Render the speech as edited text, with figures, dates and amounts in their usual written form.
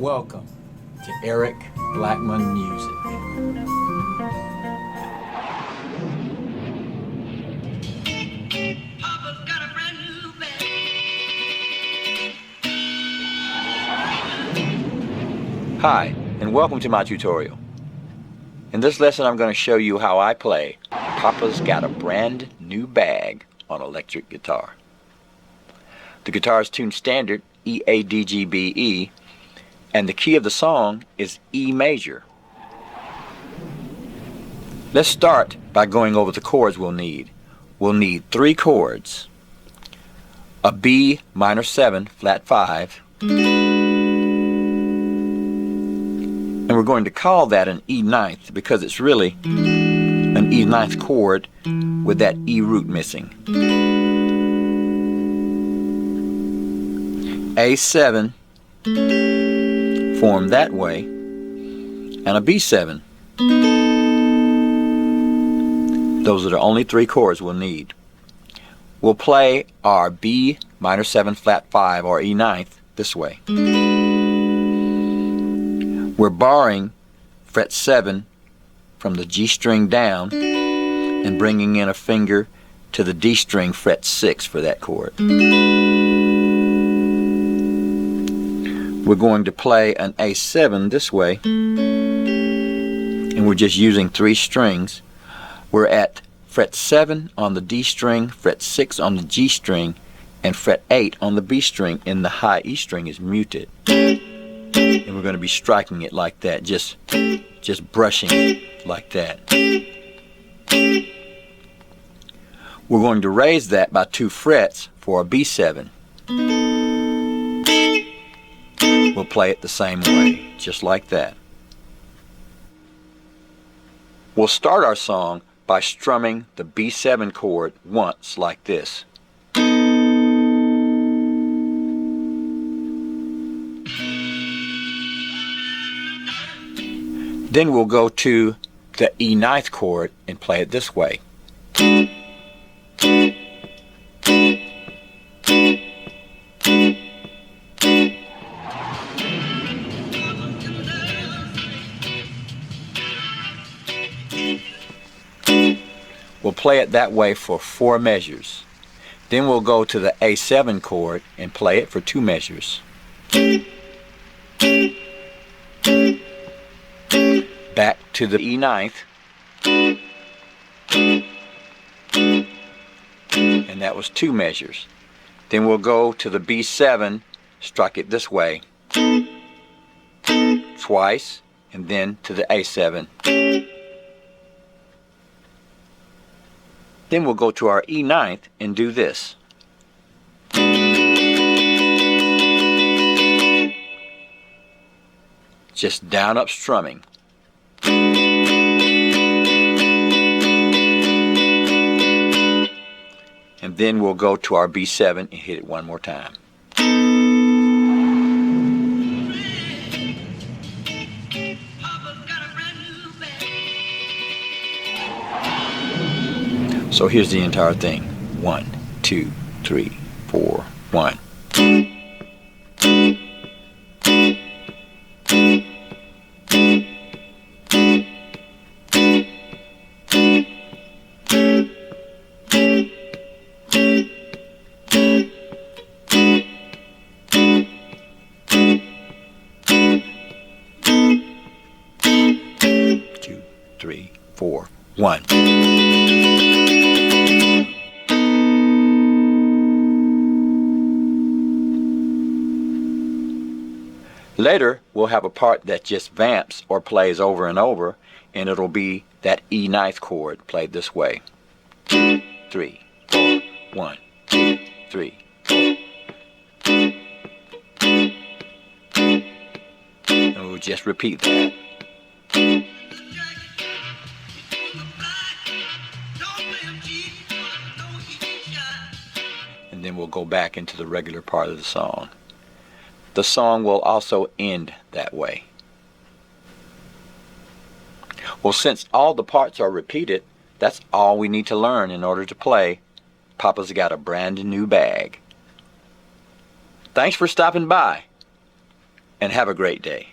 Welcome to Eric Blackmon Music. Hi, and welcome to my tutorial. In this lesson I'm going to show you how I play Papa's Got a Brand New Bag on electric guitar. The guitar is tuned standard E, A, D, G, B, E, and the key of the song is E major. Let's start by going over the chords we'll need. We'll need 3 chords: a B minor 7 flat 5, and we're going to call that an E ninth because it's really an E ninth chord with that E root missing. A7 formed that way, and a B7. Those are the only 3 chords we'll need. We'll play our B minor 7 flat 5 or E ninth this way. We're borrowing fret 7 from the G string down and bringing in a finger to the D string fret 6 for that chord. We're going to play an A7 this way, and we're just using 3 strings. We're at fret 7 on the D string, fret 6 on the G string, and fret 8 on the B string, and the high E string is muted. And we're going to be striking it like that, just brushing it like that. We're going to raise that by 2 frets for a B7. We'll play it the same way, just like that. We'll start our song by strumming the B7 chord once like this. Then we'll go to the E ninth chord and play it this way. We'll play it that way for 4 measures. Then we'll go to the A7 chord and play it for 2 measures. Back to the E ninth, and that was 2 measures. Then we'll go to the B7, strike it this way twice, and then to the A7. Then we'll go to our E ninth and do this. Just down up strumming. And then we'll go to our B7 and hit it one more time. So here's the entire thing. 1, 2, 3, 4, 1. Two, 3, 4, 1. Later, we'll have a part that just vamps or plays over and over, and it'll be that E ninth chord played this way. 2, 3, 4, 1, 2, 3, 4. And we'll just repeat that. And then we'll go back into the regular part of the song. The song will also end that way. Well, since all the parts are repeated, that's all we need to learn in order to play Papa's Got a Brand New Bag. Thanks for stopping by. and have a great day.